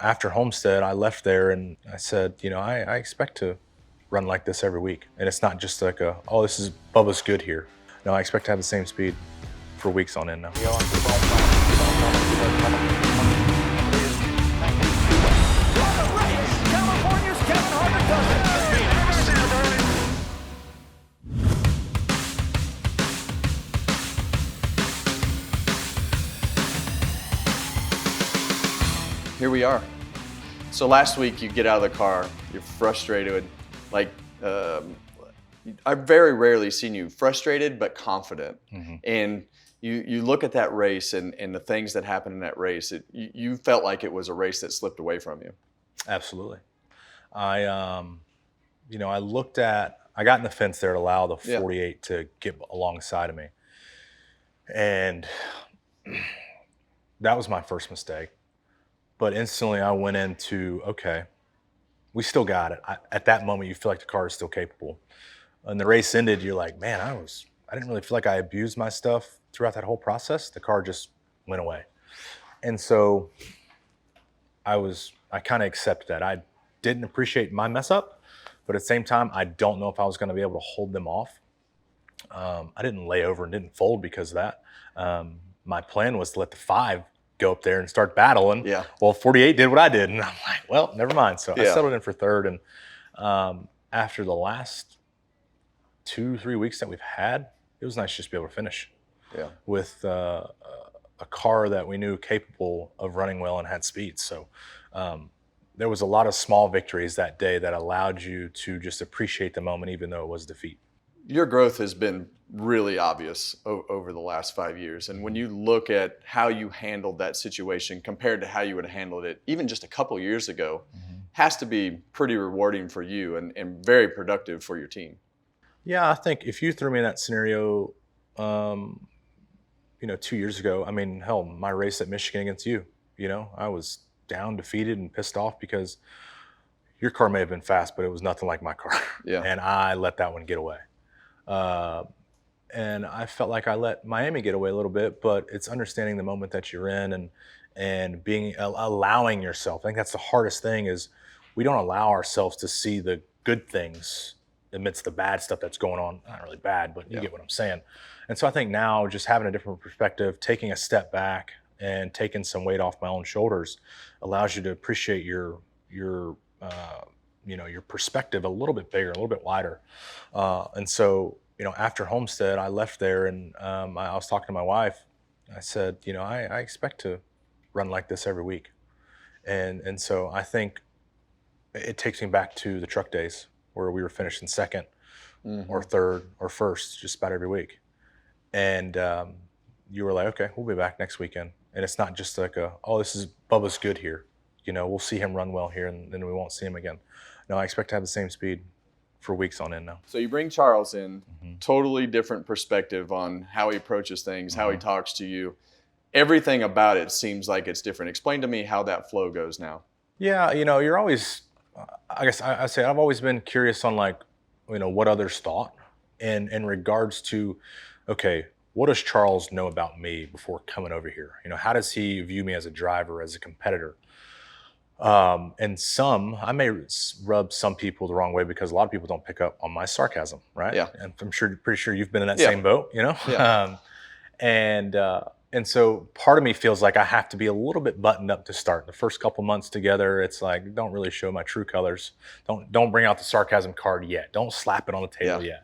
After Homestead, I left there and I said, I expect to run like this every week. And it's not just like oh, this is Bubba's good here. No, I expect to have the same speed for weeks on end now. California's Kevin Harvick does it. Here we are. So last week you get out of the car, you're frustrated. Like, I've very rarely seen you frustrated but confident. Mm-hmm. And you look at that race and the things that happened in that race, you felt like it was a race that slipped away from you. Absolutely. I got in the fence there to allow the 48 to get alongside of me. And that was my first mistake. But instantly I went into, okay, we still got it. At that moment, you feel like the car is still capable. And the race ended, you're like, man, I didn't really feel like I abused my stuff throughout that whole process. The car just went away. And so I kind of accepted that. I didn't appreciate my mess up, but at the same time, I don't know if I was going to be able to hold them off. I didn't lay over and didn't fold because of that. My plan was to let the 5 go up there and start battling. Yeah. Well, 48 did what I did, and I'm like, well, never mind. So I settled in for third, and after the last 2-3 weeks that we've had, it was nice just to be able to finish. Yeah. With a car that we knew capable of running well and had speed. So there was a lot of small victories that day that allowed you to just appreciate the moment, even though it was defeat. Your growth has been really obvious over the last 5 years. And when you look at how you handled that situation compared to how you would have handled it even just a couple years ago, has to be pretty rewarding for you and very productive for your team. Yeah, I think if you threw me in that scenario, 2 years ago, I mean, hell, my race at Michigan against you, I was down, defeated, and pissed off because your car may have been fast, but it was nothing like my car. Yeah. And I let that one get away. And I felt like I let Miami get away a little bit, but it's understanding the moment that you're in and allowing yourself. I think that's the hardest thing is we don't allow ourselves to see the good things amidst the bad stuff that's going on. Not really bad, but you get what I'm saying. And so I think now just having a different perspective, taking a step back and taking some weight off my own shoulders allows you to appreciate your perspective a little bit bigger, a little bit wider. And so, after Homestead, I left there and I was talking to my wife. I said, I expect to run like this every week. And so I think it takes me back to the truck days where we were finishing second or third or first just about every week. And you were like, okay, we'll be back next weekend. And it's not just like this is Bubba's good here. We'll see him run well here and then we won't see him again. No, I expect to have the same speed for weeks on end now. So you bring Charles in, totally different perspective on how he approaches things, how he talks to you. Everything about it seems like it's different. Explain to me how that flow goes now. Yeah, you're always, I guess I say I've always been curious on what others thought in regards to, okay, what does Charles know about me before coming over here? How does he view me as a driver, as a competitor? And I may rub some people the wrong way because a lot of people don't pick up on my sarcasm, right? Yeah. And I'm pretty sure you've been in that same boat, Yeah. And so part of me feels like I have to be a little bit buttoned up to start. The first couple months together, it's like, don't really show my true colors. Don't bring out the sarcasm card yet. Don't slap it on the table yet.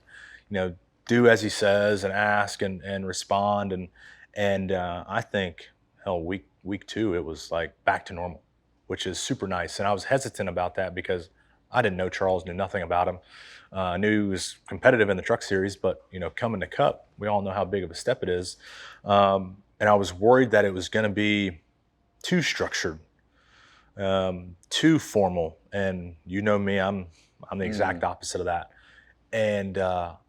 Do as he says and ask and respond. And I think, hell, week 2, it was like back to normal, which is super nice. And I was hesitant about that because I didn't know Charles, knew nothing about him. I knew he was competitive in the truck series, but coming to Cup, we all know how big of a step it is. And I was worried that it was going to be too structured, too formal. And you know me, I'm the exact opposite of that. And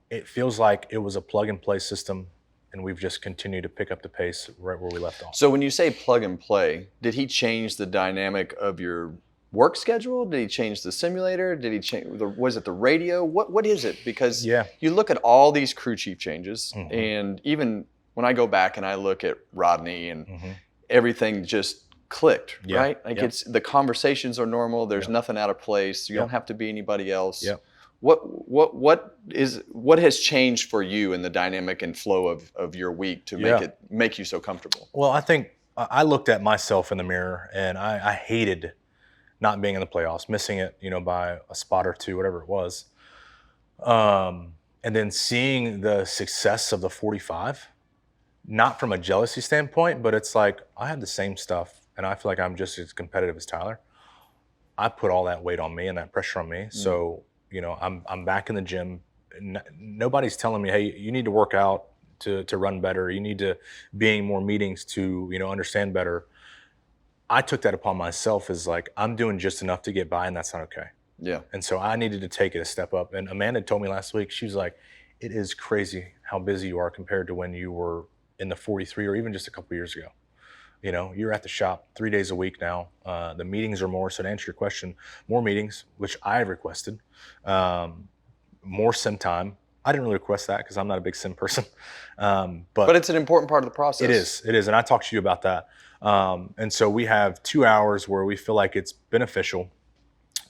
it feels like it was a plug and play system. And we've just continued to pick up the pace right where we left off. So when you say plug and play, did he change the dynamic of your work schedule? Did he change the simulator? Did he change? Was it the radio? What is it? Because you look at all these crew chief changes, and even when I go back and I look at Rodney and everything just clicked, Yeah. right? Like Yep. it's the conversations are normal. There's Yep. nothing out of place. You Yep. don't have to be anybody else. Yep. What has changed for you in the dynamic and flow of your week to make you so comfortable? Well, I think I looked at myself in the mirror, and I hated not being in the playoffs, missing it, by a spot or two, whatever it was. And then seeing the success of the 45, not from a jealousy standpoint, but it's like I have the same stuff, and I feel like I'm just as competitive as Tyler. I put all that weight on me and that pressure on me. So, I'm back in the gym. Nobody's telling me, hey, you need to work out to run better. You need to be in more meetings to, understand better. I took that upon myself as like, I'm doing just enough to get by, and that's not okay. Yeah. And so I needed to take it a step up. And Amanda told me last week, she was like, it is crazy how busy you are compared to when you were in the 43 or even just a couple of years ago. You're at the shop 3 days a week now. The meetings are more. So to answer your question, more meetings, which I requested, more sim time. I didn't really request that because I'm not a big sim person. But it's an important part of the process. It is. And I talked to you about that. And so we have 2 hours where we feel like it's beneficial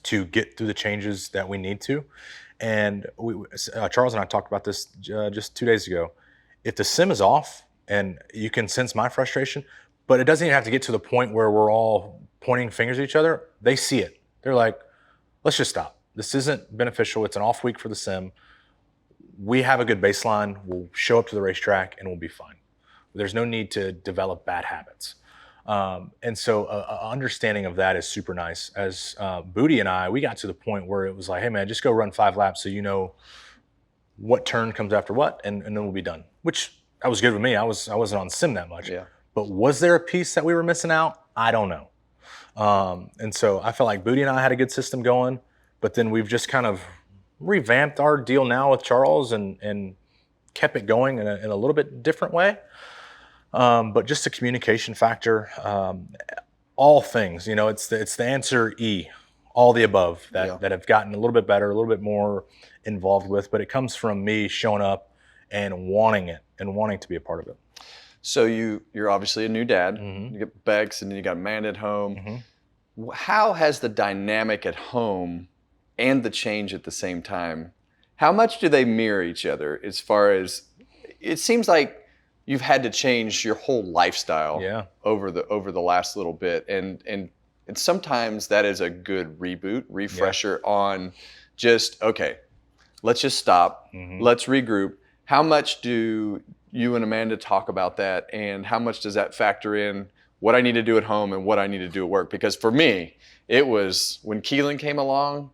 to get through the changes that we need to. And Charles and I talked about this just 2 days ago. If the sim is off, and you can sense my frustration, but it doesn't even have to get to the point where we're all pointing fingers at each other. They see it. They're like, let's just stop. This isn't beneficial. It's an off week for the sim. We have a good baseline. We'll show up to the racetrack and we'll be fine. There's no need to develop bad habits. And so understanding of that is super nice. As Booty and I, we got to the point where it was like, hey man, just go run 5 laps so you know what turn comes after what, and then we'll be done. Which that was good with me. I wasn't on sim that much. Yeah. But was there a piece that we were missing out? I don't know. And so I felt like Booty and I had a good system going, but then we've just kind of revamped our deal now with Charles and kept it going in a little bit different way. But just a communication factor, all things, it's the answer E, all the above that have gotten a little bit better, a little bit more involved with, but it comes from me showing up and wanting it and wanting to be a part of it. So you're obviously a new dad. Mm-hmm. You get Bex, and then you got Amanda at home. Mm-hmm. How has the dynamic at home and the change at the same time, how much do they mirror each other as far as, it seems like you've had to change your whole lifestyle over the last little bit. And sometimes that is a good reboot, refresher on just, okay, let's just stop. Mm-hmm. Let's regroup. How much do you and Amanda talk about that, and how much does that factor in what I need to do at home and what I need to do at work? Because for me, it was when Keelan came along,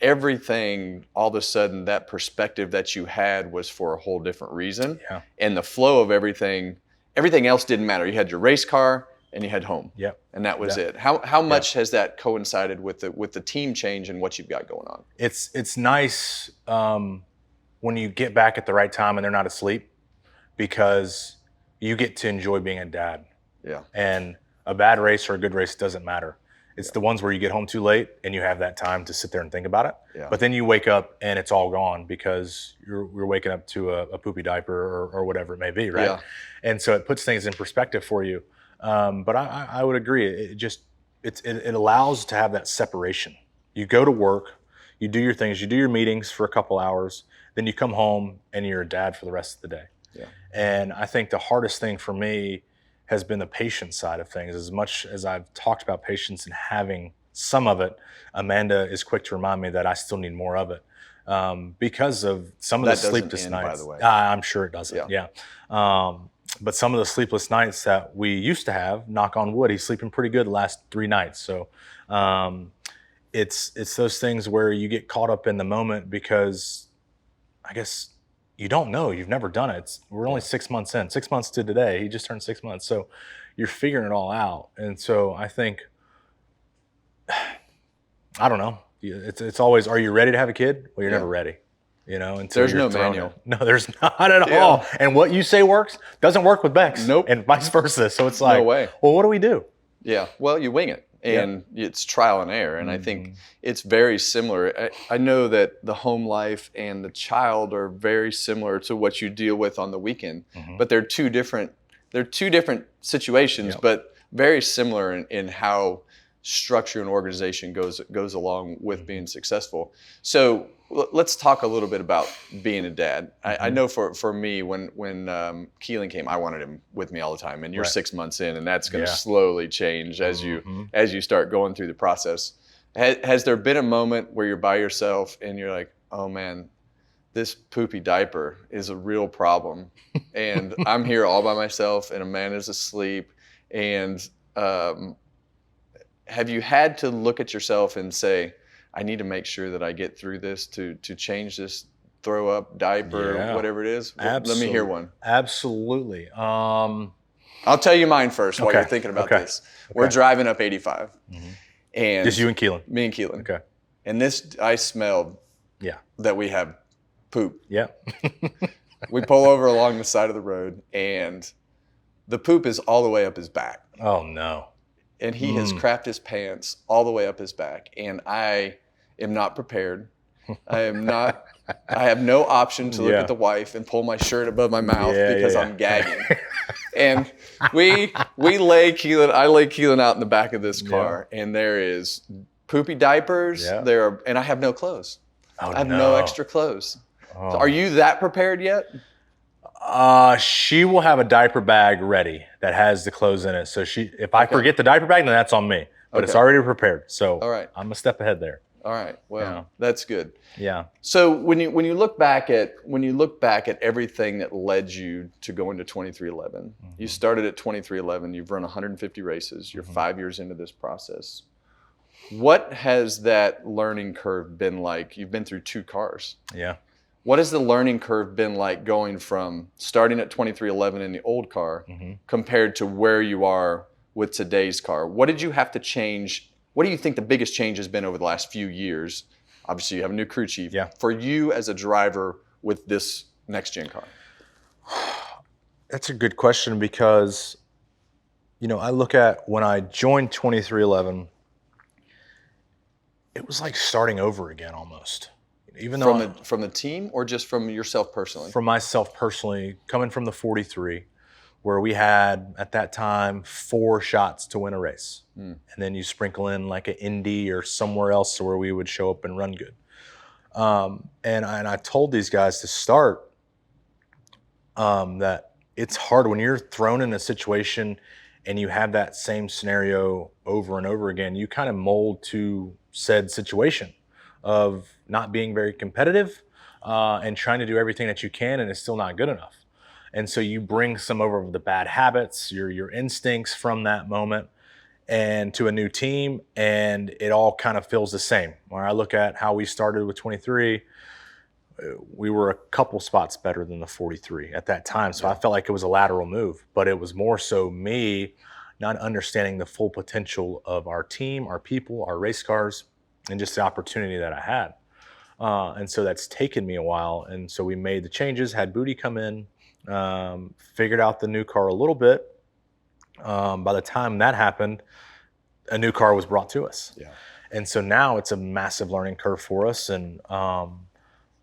everything, all of a sudden, that perspective that you had was for a whole different reason. Yeah. And the flow of everything else didn't matter. You had your race car and you had home. Yep. And that was it. How much has that coincided with the team change and what you've got going on? It's nice when you get back at the right time and they're not asleep, because you get to enjoy being a dad. Yeah. And a bad race or a good race doesn't matter. It's the ones where you get home too late and you have that time to sit there and think about it. Yeah. But then you wake up and it's all gone because you're waking up to a poopy diaper or whatever it may be, right? Yeah. And so it puts things in perspective for you. But I would agree. It allows to have that separation. You go to work, you do your things, you do your meetings for a couple hours, then you come home and you're a dad for the rest of the day. Yeah. And I think the hardest thing for me has been the patience side of things. As much as I've talked about patience and having some of it, Amanda is quick to remind me that I still need more of it because of some of the sleepless nights. By the way. I'm sure it doesn't. Yeah. But some of the sleepless nights that we used to have, knock on wood, he's sleeping pretty good the last 3 nights. So it's those things where you get caught up in the moment because I guess you don't know. You've never done it. We're only 6 months in. 6 months to today. He just turned 6 months. So you're figuring it all out. And so I think, I don't know. It's always, are you ready to have a kid? Well, you're never ready. Until there's no manual. No, there's not at all. And what you say works doesn't work with Bex. Nope. And vice versa. So it's like, no way. Well, what do we do? Yeah. Well, you wing it. And it's trial and error. And I think it's very similar. I know that the home life and the child are very similar to what you deal with on the weekend, but they're two different situations, but very similar in how structure and organization goes along with being successful. So let's talk a little bit about being a dad. I know for me, when Keelan came, I wanted him with me all the time, and you're 6 months in, and that's going to slowly change as you start going through the process. Has there been a moment where you're by yourself and you're like, oh man, this poopy diaper is a real problem, and I'm here all by myself, and Amanda's asleep, and have you had to look at yourself and say, I need to make sure that I get through this to change this throw up diaper, whatever it is? Let me hear one. Absolutely. I'll tell you mine first while you're thinking about this. We're driving up 85. And just you and Keelan? Me and Keelan. Okay. And I smelled that we have poop. Yeah. We pull over along the side of the road, and the poop is all the way up his back. Oh, no. And he has crapped his pants all the way up his back. And I am not prepared. I have no option to look at the wife and pull my shirt above my mouth because I'm gagging. And I lay Keelan out in the back of this car, and there is poopy diapers. Yeah. And I have no clothes. Oh, I have no extra clothes. Oh. So are you that prepared yet? She will have a diaper bag ready that has the clothes in it. So if I forget the diaper bag, then that's on me. But it's already prepared. So all right. I'm a step ahead there. All right. Well, that's good. Yeah. So when you look back at everything that led you to go into 2311, you started at 2311. You've run 150 races. You're 5 years into this process. What has that learning curve been like? You've been through 2 cars. Yeah. What has the learning curve been like going from starting at 2311 in the old car compared to where you are with today's car? What did you have to change? What do you think the biggest change has been over the last few years? Obviously, you have a new crew chief. Yeah. For you as a driver with this next-gen car? That's a good question because, I look at when I joined 2311, it was like starting over again almost. Even though from the team or just from yourself personally? From myself personally, coming from the 43, where we had at that time 4 shots to win a race, and then you sprinkle in like an Indy or somewhere else where we would show up and run good. And I told these guys to start that it's hard when you're thrown in a situation and you have that same scenario over and over again. You kind of mold to said situation of not being very competitive and trying to do everything that you can, and it's still not good enough. And so you bring some over the bad habits, your instincts from that moment, and to a new team, and it all kind of feels the same. When I look at how we started with 23, we were a couple spots better than the 43 at that time. So I felt like it was a lateral move, but it was more so me not understanding the full potential of our team, our people, our race cars, and just the opportunity that I had. And so that's taken me a while. And so we made the changes, had Booty come in, figured out the new car a little bit. By the time that happened, a new car was brought to us. Yeah. And so now it's a massive learning curve for us. And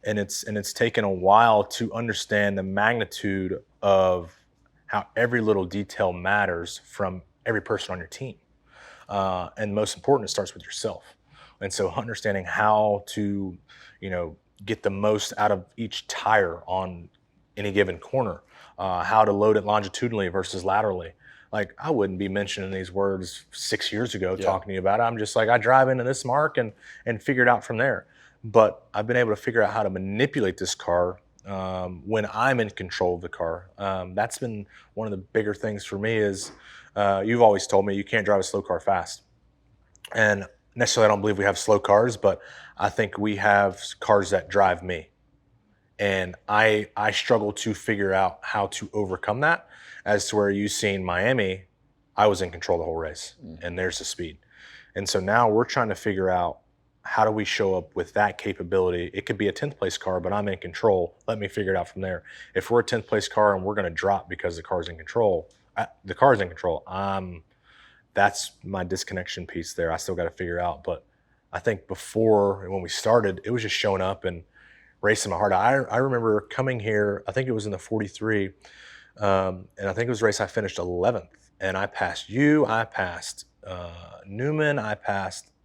it's taken a while to understand the magnitude of how every little detail matters from every person on your team. And most important, it starts with yourself. And so understanding how to, get the most out of each tire on any given corner, how to load it longitudinally versus laterally. Like, I wouldn't be mentioning these words 6 years ago talking to you about it. I'm just like, I drive into this mark and figure it out from there. But I've been able to figure out how to manipulate this car when I'm in control of the car. That's been one of the bigger things for me is you've always told me you can't drive a slow car fast. And necessarily I don't believe we have slow cars, but I think we have cars that drive me. And I struggle to figure out how to overcome that, as to where you seen Miami, I was in control the whole race, and there's the speed. And so now we're trying to figure out how do we show up with that capability. It could be a 10th place car, but I'm in control. Let me figure it out from there. If we're a 10th place car and we're going to drop because the car's in control, that's my disconnection piece there. I still got to figure out. But I think before, when we started, it was just showing up and racing my heart out. I remember coming here, I think it was in the 43, and I think it was a race I finished 11th. and I passed you, I passed Newman,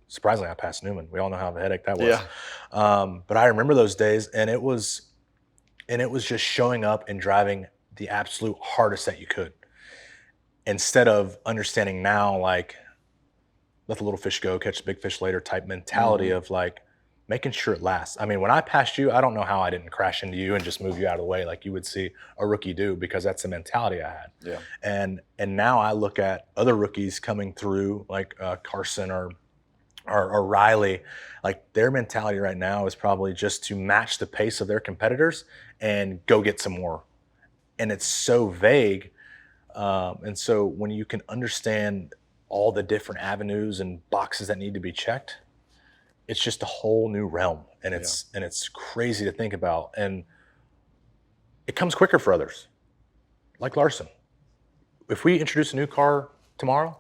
surprisingly, I passed Newman. We all know how of a headache that was. Yeah. But I remember those days, and it was just showing up and driving the absolute hardest that you could, instead of understanding now, like, let the little fish go, catch the big fish later type mentality of like making sure it lasts. I mean, when I passed you, I don't know how I didn't crash into you and just move you out of the way like you would see a rookie do, because that's the mentality I had. Yeah. And now I look at other rookies coming through, like Carson or Riley. Like, their mentality right now is probably just to match the pace of their competitors and go get some more. And it's so vague. And so when you can understand all the different avenues and boxes that need to be checked, it's just a whole new realm. And it's crazy to think about. And it comes quicker for others. Like Larson. If we introduce a new car tomorrow,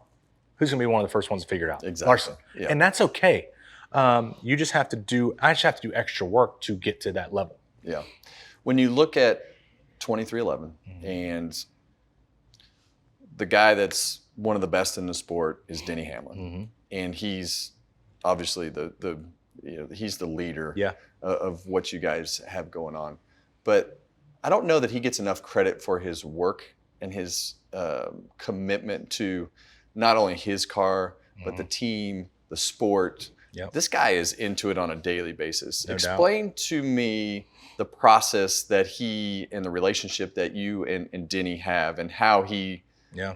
who's going to be one of the first ones to figure it out? Exactly. Larson. Yeah. And that's okay. I just have to do extra work to get to that level. Yeah. When you look at 2311 and the guy that's one of the best in the sport is Denny Hamlin, and he's obviously he's the leader of what you guys have going on. But I don't know that he gets enough credit for his work and his commitment to not only his car, but the team, the sport. Yep. This guy is into it on a daily basis. No doubt. Explain to me the process that he and the relationship that you and Denny have, and how he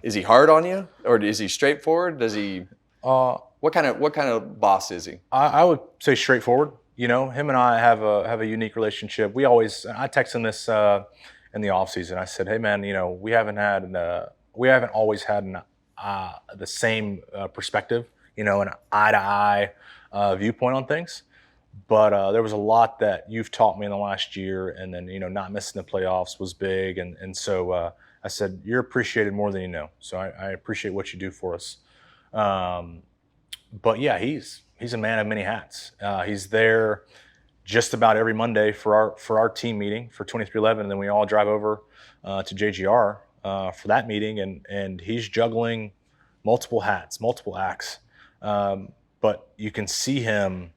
is he hard on you, or is he straightforward? Does he what kind of boss is he? I would say straightforward. You know, him and I have a unique relationship. I texted him this in the off season. I said, hey man, you know, we haven't always had the same perspective, you know, an eye to eye viewpoint on things. But there was a lot that you've taught me in the last year, and then, you know, not missing the playoffs was big, and so I said, you're appreciated more than you know. So I appreciate what you do for us. But yeah, he's a man of many hats. He's there just about every Monday for our team meeting for 2311, and then we all drive over to JGR for that meeting, and he's juggling multiple hats, multiple acts. But you can see him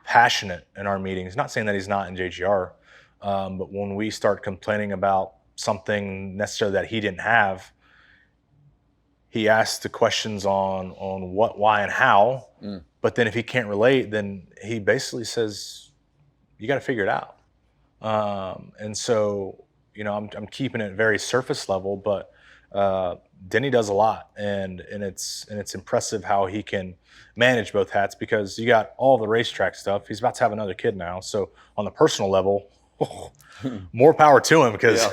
passionate in our meetings. Not saying that he's not in JGR, but when we start complaining about something necessarily that he didn't have, he asks the questions on what, why, and how. But then if he can't relate, then he basically says, you got to figure it out. And so, you know, I'm keeping it very surface level, but Denny does a lot, and it's impressive how he can manage both hats, because you got all the racetrack stuff. He's about to have another kid now, so on the personal level, more power to him, because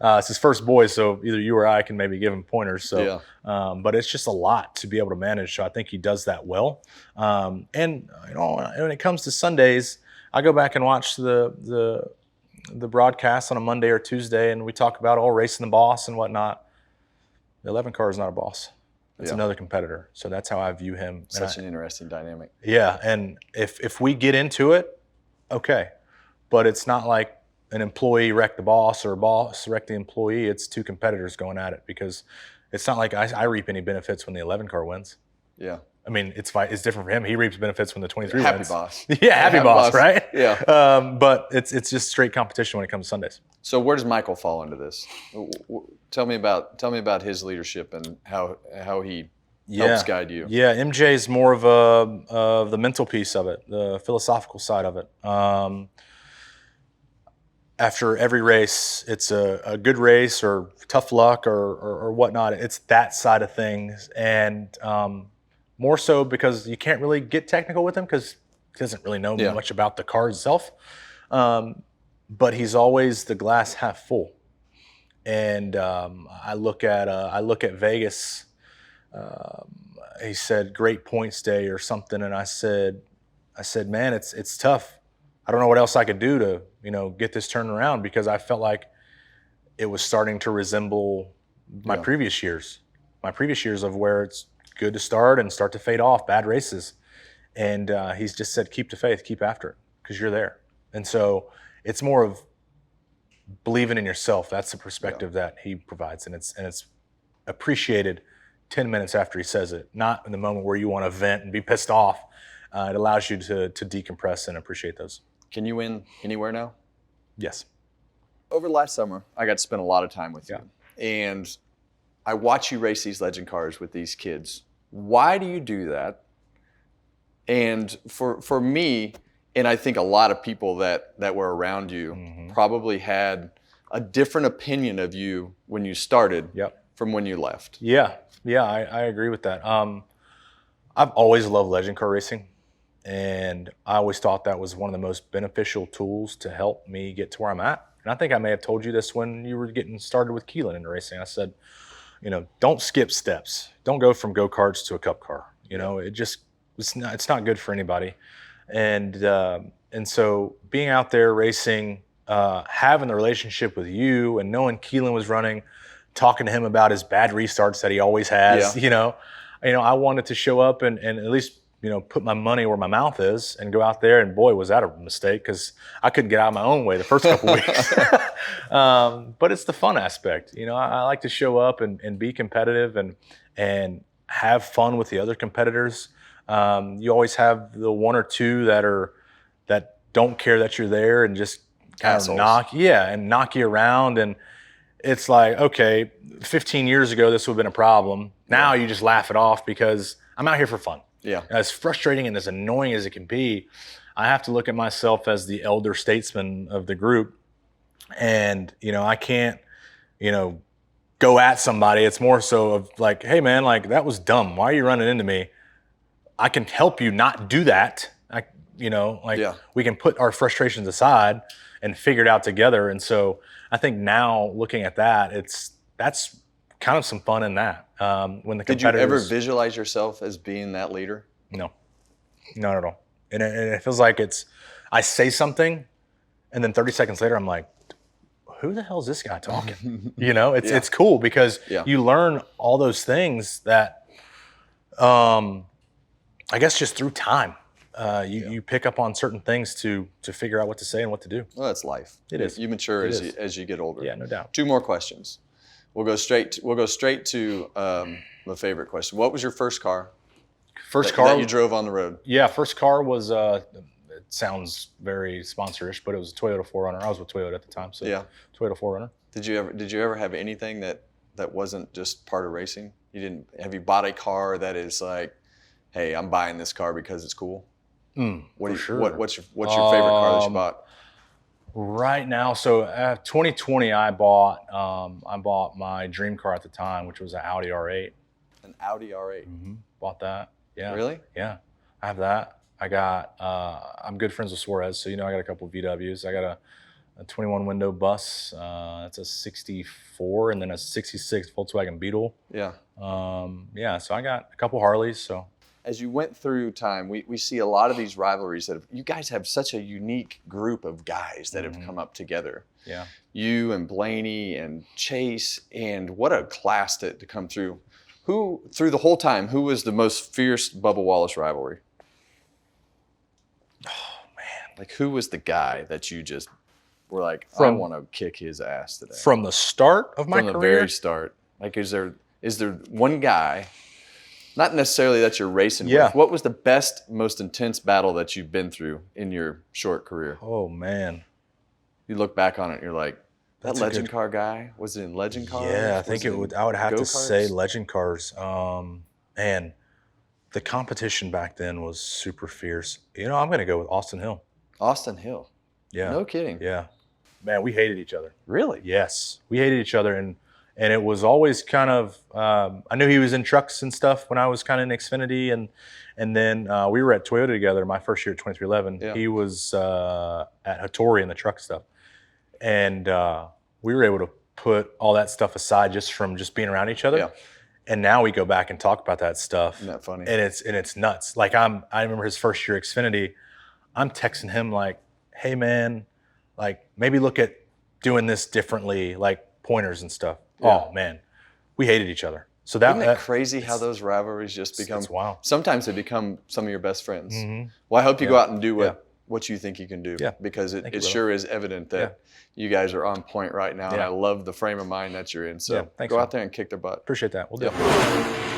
it's his first boy. So either you or I can maybe give him pointers. So, but it's just a lot to be able to manage. So I think he does that well. And you know, when it comes to Sundays, I go back and watch the broadcast on a Monday or Tuesday, and we talk about racing the boss and whatnot. The 11 car is not a boss. It's another competitor. So that's how I view him. Such an interesting dynamic. Yeah, and if we get into it, okay. But it's not like an employee wrecked the boss or a boss wrecked the employee. It's two competitors going at it, because it's not like I reap any benefits when the 11 car wins. Yeah. I mean, it's different for him. He reaps benefits when the 23 happy wins. Boss. Yeah, happy boss, right? Yeah. But it's just straight competition when it comes to Sundays. So where does Michael fall into this? Tell me about his leadership and how he helps guide you. Yeah, MJ is more of the mental piece of it, the philosophical side of it. After every race, it's a good race or tough luck or whatnot. It's that side of things, and more so because you can't really get technical with him, because he doesn't really know much about the car itself. But he's always the glass half full. And I look at Vegas. He said great points day or something, and I said, man, it's tough. I don't know what else I could do to, you know, get this turned around, because I felt like it was starting to resemble my previous years of where it's good to start and start to fade off, bad races. And he's just said, keep the faith, keep after it, because you're there. And so it's more of believing in yourself. That's the perspective that he provides, and it's appreciated 10 minutes after he says it, not in the moment where you want to vent and be pissed off. It allows you to decompress and appreciate those. Can you win anywhere now? Yes. Over the last summer, I got to spend a lot of time with you. And I watch you race these legend cars with these kids. Why do you do that? And for me, and I think a lot of people that were around you probably had a different opinion of you when you started from when you left. Yeah, I agree with that. I've always loved legend car racing, and I always thought that was one of the most beneficial tools to help me get to where I'm at. And I think I may have told you this when you were getting started with Keelan in racing. I said, don't skip steps. Don't go from go-karts to a cup car. It's not good for anybody. And so being out there racing, having the relationship with you and knowing Keelan was running, talking to him about his bad restarts that he always has, I wanted to show up and at least, put my money where my mouth is and go out there. And boy, was that a mistake, because I couldn't get out of my own way the first couple of weeks. But it's the fun aspect. I like to show up and be competitive and have fun with the other competitors. You always have the one or two that don't care that you're there and just kind of knock you around. And it's like, okay, 15 years ago, this would have been a problem. Now you just laugh it off because I'm out here for fun. Yeah. As frustrating and as annoying as it can be, I have to look at myself as the elder statesman of the group. And, I can't, go at somebody. It's more so of like, hey man, like that was dumb. Why are you running into me? I can help you not do that. We can put our frustrations aside and figure it out together. And so I think now looking at that, that's kind of some fun in that. When the competitors, did you ever visualize yourself as being that leader? No, not at all. And it feels like I say something, and then 30 seconds later, I'm like, who the hell is this guy talking? It's cool because you learn all those things that, I guess just through time, you pick up on certain things to figure out what to say and what to do. Well, that's life. It is. You mature as you get older. Yeah, no doubt. 2 more questions. We'll go straight to the favorite question. What was your first car? That you drove on the road? Yeah, first car was. It sounds very sponsorish, but it was a Toyota 4Runner. I was with Toyota at the time, so Toyota 4Runner. Did you ever have anything that wasn't just part of racing? Have you bought a car that is like, hey, I'm buying this car because it's cool? What's your favorite car that you bought? Right now, so 2020, I bought my dream car at the time, which was an Audi R8. An Audi R8. Bought that. Yeah. Really? Yeah, I have that. I got. I'm good friends with Suarez, so I got a couple of VWs. I got a 21 window bus. That's a 64, and then a 66 Volkswagen Beetle. Yeah. So I got a couple Harleys. So. As you went through time, we see a lot of these rivalries you guys have such a unique group of guys that have come up together. Yeah. You and Blaney and Chase, and what a class to come through. Through the whole time, who was the most fierce Bubba Wallace rivalry? Oh man. Like who was the guy that you just were like, I want to kick his ass today? From the start of my career? From the very start. Like is there one guy, not necessarily that you're racing with. What was the best, most intense battle that you've been through in your short career? Oh, man. You look back on it and you're like, that legend car guy? Was it in legend cars? Yeah, I think I would have to say legend cars. And the competition back then was super fierce. I'm going to go with Austin Hill. Austin Hill? Yeah. No kidding. Yeah. Man, we hated each other. Really? Yes. We hated each other. And it was always kind of, I knew he was in trucks and stuff when I was kind of in Xfinity. And then we were at Toyota together my first year at 2311. Yeah. He was at Hattori in the truck stuff. And we were able to put all that stuff aside just from just being around each other. Yeah. And now we go back and talk about that stuff. Isn't that funny? And it's nuts. Like I remember his first year at Xfinity, I'm texting him like, hey man, like maybe look at doing this differently, like pointers and stuff. Yeah. Oh man, we hated each other. So isn't it crazy how those rivalries just become? It's wild. Sometimes they become some of your best friends. Mm-hmm. Well, I hope you go out and do what you think you can do. Yeah. Because Thank you, it brother. sure is evident that you guys are on point right now. And Yeah. I love the frame of mind that you're in. So Yeah, thanks, go man. out there and kick their butt. Appreciate that. We'll do Yep. it.